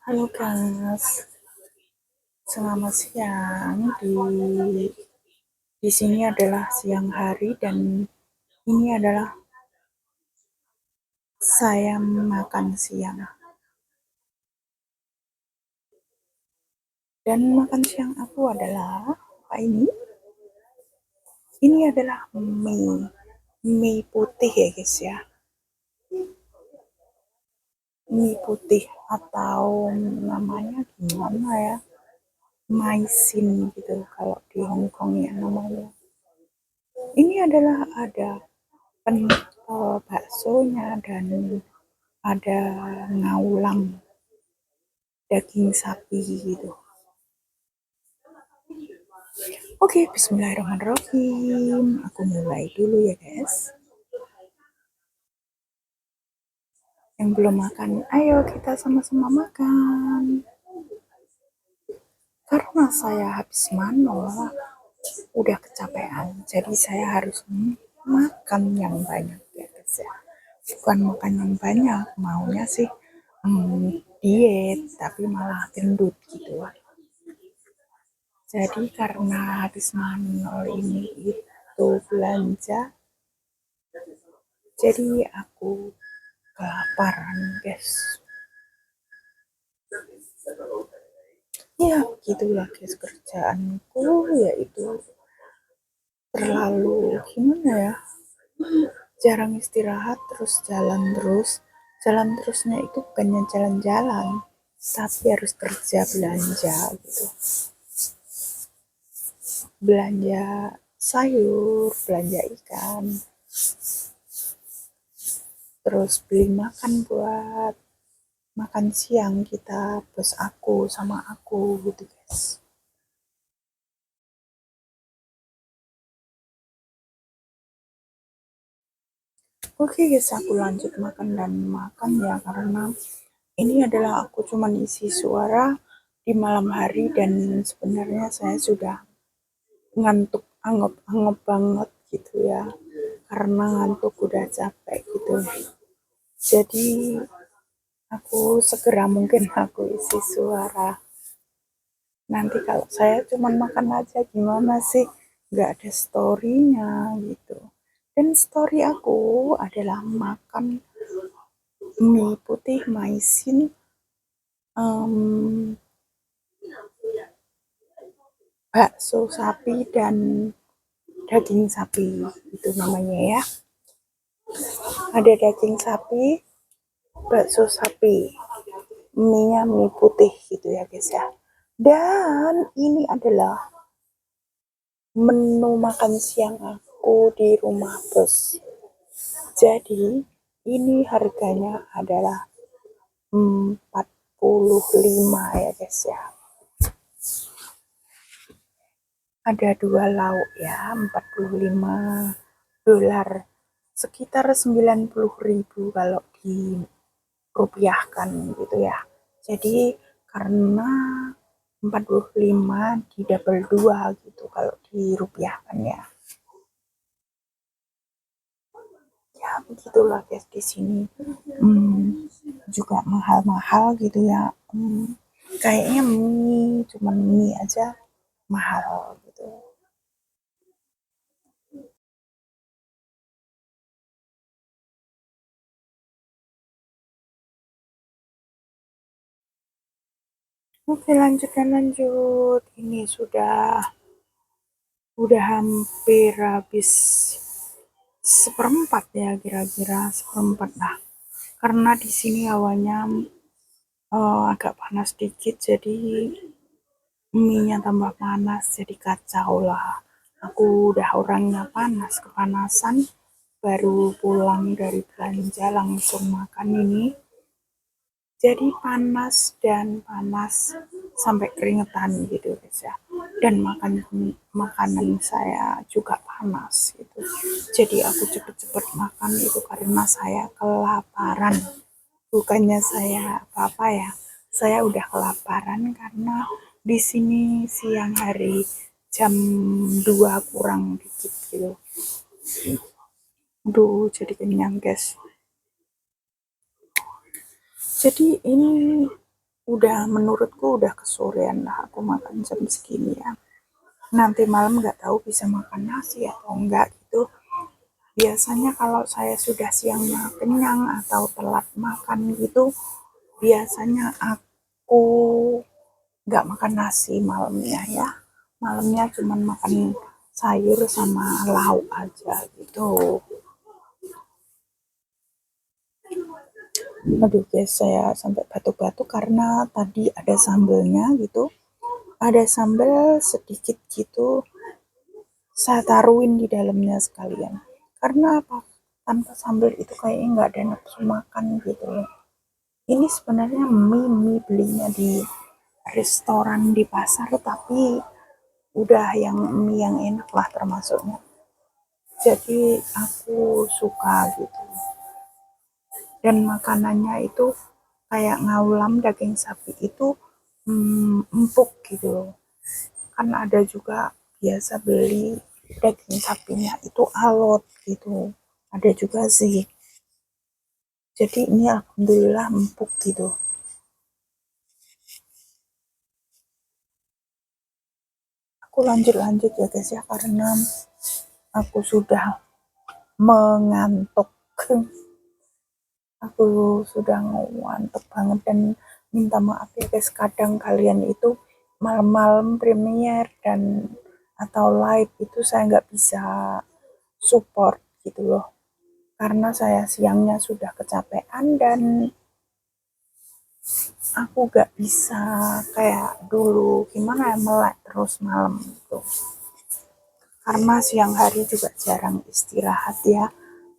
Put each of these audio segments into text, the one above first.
Halo guys, selamat siang. Di sini adalah siang hari dan ini adalah saya makan siang. Dan makan siang aku adalah apa ini? Ini adalah mie putih ya guys ya. Mie putih atau namanya gimana ya? Maisin gitu kalau di Hongkong ya namanya. Ini adalah ada baksonya dan ada ngaulang daging sapi gitu. Oke, bismillahirrahmanirrahim. Aku mulai dulu ya guys. Yang belum makan, ayo kita sama-sama makan. Karena saya habis manol, udah kecapean, jadi saya harus makan yang banyak ya guys ya. Bukan makan yang banyak, maunya sih diet, tapi malah gendut gitu. Jadi karena habis manol ini itu belanja, jadi aku kelaparan guys. Ya begitulah guys kerjaanku, yaitu terlalu gimana ya, jarang istirahat terus jalan terusnya itu bukannya jalan-jalan tapi harus kerja belanja gitu, belanja sayur, belanja ikan, terus beli makan buat makan siang kita, bos aku sama aku gitu guys. Oke guys, aku lanjut makan dan makan ya, karena ini adalah aku cuman isi suara di malam hari dan sebenarnya saya sudah ngantuk anggap banget gitu ya, karena ngantuk udah capek gitu. Jadi aku segera mungkin aku isi suara. Nanti kalau saya cuman makan aja gimana sih? Nggak ada story-nya gitu. Dan story aku adalah makan mie putih maisin, um, bakso sapi dan daging sapi itu namanya ya. Ada daging sapi, bakso sapi, mie-nya mie putih gitu ya guys ya. Dan ini adalah menu makan siang aku di rumah bos. Jadi ini harganya adalah 45 ya guys ya. Ada 2 lauk ya, 45 dolar. Sekitar 90.000 kalau dirupiahkan gitu ya. Jadi karena 45 di double 2 gitu kalau dirupiahkan ya. Ya begitulah guys di sini. Juga mahal-mahal gitu ya. Kayaknya cuman mie aja mahal gitu. Oke lanjut dan lanjut. Ini udah hampir habis seperempat ya, kira-kira seperempat lah. Karena di sini hawanya agak panas dikit, jadi mie-nya tambah panas, jadi kacau lah. Aku udah orangnya panas, kepanasan, baru pulang dari belanja langsung makan ini. Jadi panas dan panas sampai keringetan gitu guys ya. Dan makanan saya juga panas gitu. Jadi aku cepet-cepet makan itu karena saya kelaparan. Bukannya saya apa-apa ya. Saya udah kelaparan karena di sini siang hari jam 2 kurang dikit gitu. Aduh, jadi kenyang guys. Jadi ini menurutku udah kesorean lah aku makan jam segini ya. Nanti malam nggak tahu bisa makan nasi atau enggak gitu. Biasanya kalau saya sudah siangnya kenyang atau telat makan gitu, biasanya aku nggak makan nasi malamnya ya. Malamnya cuma makan sayur sama lauk aja gitu. Aduh guys, saya sampai batuk-batuk karena tadi ada sambelnya gitu. Ada sambal sedikit gitu, saya taruhin di dalamnya sekalian. Karena apa? Tanpa sambal itu kayaknya nggak ada nafsu makan gitu loh. Ini sebenarnya mie belinya di restoran di pasar, tapi udah yang mie yang enak lah termasuknya. Jadi aku suka gitu. Dan makanannya itu kayak ngaulam daging sapi itu empuk gitu loh. Kan ada juga biasa beli daging sapinya itu alot gitu. Ada juga sih. Jadi ini alhamdulillah empuk gitu. Aku lanjut-lanjut ya guys ya karena aku sudah mengantuk. Aku sudah ngantuk banget dan minta maaf ya guys, kadang kalian itu malam-malam premier dan atau live itu saya nggak bisa support gitu loh, karena saya siangnya sudah kecapean dan aku nggak bisa kayak dulu gimana ya melek terus malam gitu, karena siang hari juga jarang istirahat ya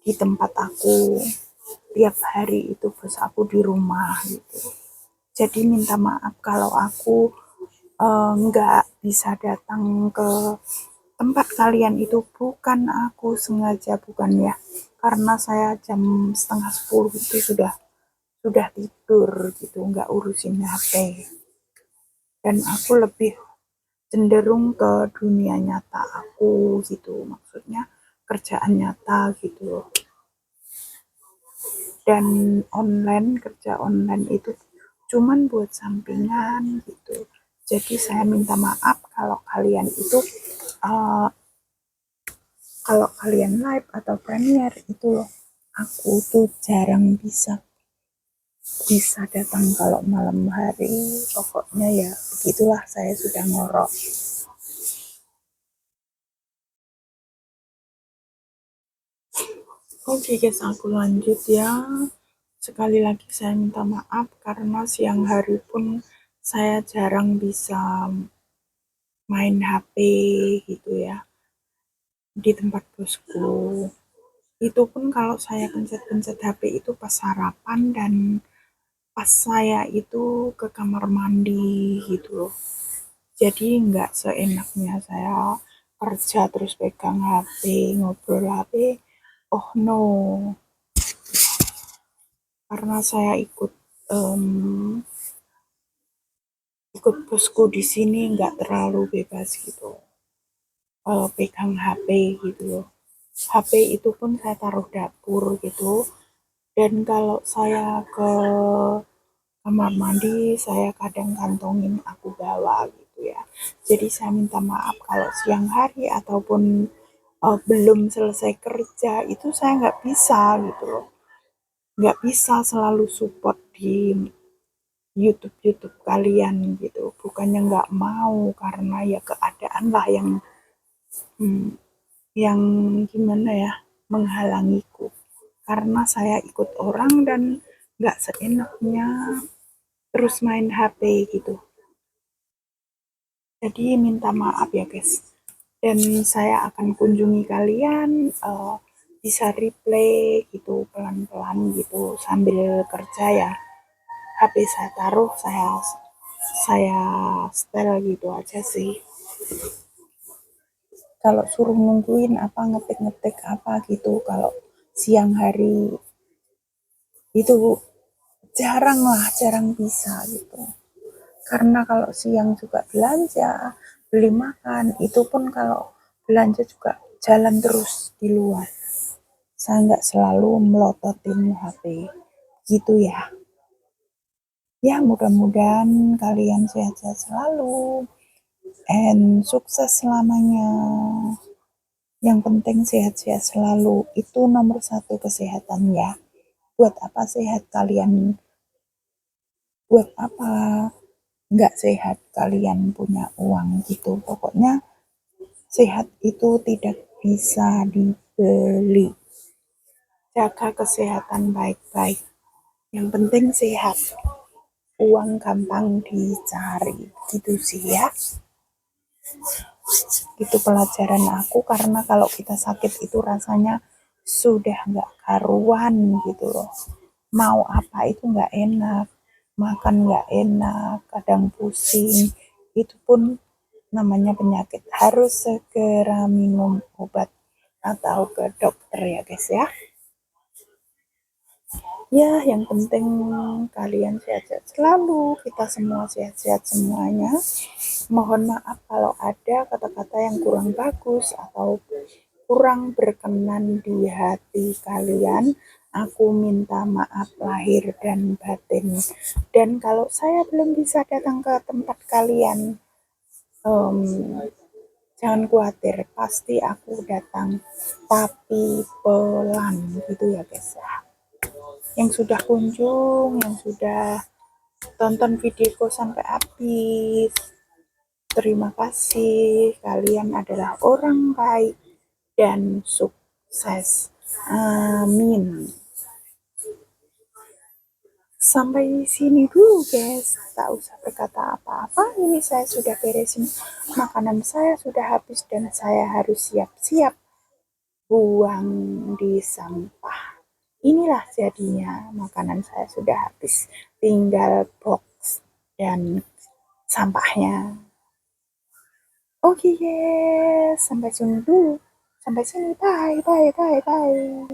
di tempat aku, tiap hari itu bos aku di rumah gitu. Jadi minta maaf kalau aku nggak bisa datang ke tempat kalian, itu bukan aku sengaja, bukan ya, karena saya jam setengah 10 itu sudah tidur gitu, nggak urusin HP, dan aku lebih cenderung ke dunia nyata aku gitu, maksudnya kerjaan nyata gitu, dan kerja online itu cuman buat sampingan gitu. Jadi saya minta maaf kalau kalian itu uh, kalau kalian live atau premiere itu loh, aku tuh jarang bisa bisa datang kalau malam hari. Pokoknya ya begitulah, saya sudah ngorok. Oke guys, aku lanjut ya. Sekali lagi saya minta maaf karena siang hari pun saya jarang bisa main HP gitu ya di tempat bosku. Itu pun kalau saya pencet-pencet HP itu pas sarapan dan pas saya itu ke kamar mandi gitu loh. Jadi nggak seenaknya saya kerja terus pegang HP, ngobrol HP. Oh no, karena saya ikut bosku di sini nggak terlalu bebas gitu, pegang HP gitu loh. HP itu pun saya taruh dapur gitu. Dan kalau saya ke kamar mandi, saya kadang kantongin aku bawa gitu ya. Jadi saya minta maaf kalau siang hari ataupun belum selesai kerja itu saya nggak bisa gitu loh. Nggak bisa selalu support di YouTube kalian gitu. Bukannya nggak mau, karena ya keadaan lah hmm, yang gimana ya, menghalangiku. Karena saya ikut orang dan nggak seenaknya terus main HP gitu. Jadi minta maaf ya guys. Dan saya akan kunjungi kalian, bisa replay gitu pelan-pelan gitu sambil kerja ya. HP saya taruh, saya setel gitu aja sih. Kalau suruh nungguin apa ngetik-ngetik apa gitu kalau siang hari itu jarang bisa gitu. Karena kalau siang juga belanja, beli makan, itu pun kalau belanja juga jalan terus di luar. Saya nggak selalu melototin HP. Gitu ya. Ya, mudah-mudahan kalian sehat-sehat selalu and sukses selamanya. Yang penting sehat-sehat selalu, itu nomor satu kesehatan ya. Buat apa sehat kalian, buat apa nggak sehat kalian punya uang gitu. Pokoknya sehat itu tidak bisa dibeli. Jaga kesehatan baik-baik. Yang penting sehat. Uang gampang dicari. Gitu sih ya. Itu pelajaran aku karena kalau kita sakit itu rasanya sudah nggak karuan gitu loh. Mau apa itu nggak enak. Makan nggak enak, kadang pusing. Itu pun namanya penyakit. Harus segera minum obat atau ke dokter ya guys ya. Ya, yang penting kalian sehat-sehat selalu, kita semua sehat-sehat semuanya. Mohon maaf kalau ada kata-kata yang kurang bagus atau kurang berkenan di hati kalian. Aku minta maaf lahir dan batin. Dan kalau saya belum bisa datang ke tempat kalian, um, jangan khawatir, pasti aku datang, tapi pelan gitu ya guys ya. Yang sudah kunjung, yang sudah tonton videoku sampai habis. Terima kasih, kalian adalah orang baik dan sukses. Amin. Sampai di sini dulu guys, tak usah berkata apa-apa. Ini saya sudah beresin makanan, saya sudah habis dan saya harus siap-siap buang di sampah. Inilah jadinya makanan saya sudah habis, tinggal box dan sampahnya. Oke guys, sampai sini dulu. Sampai sini, bye, bye, bye, bye.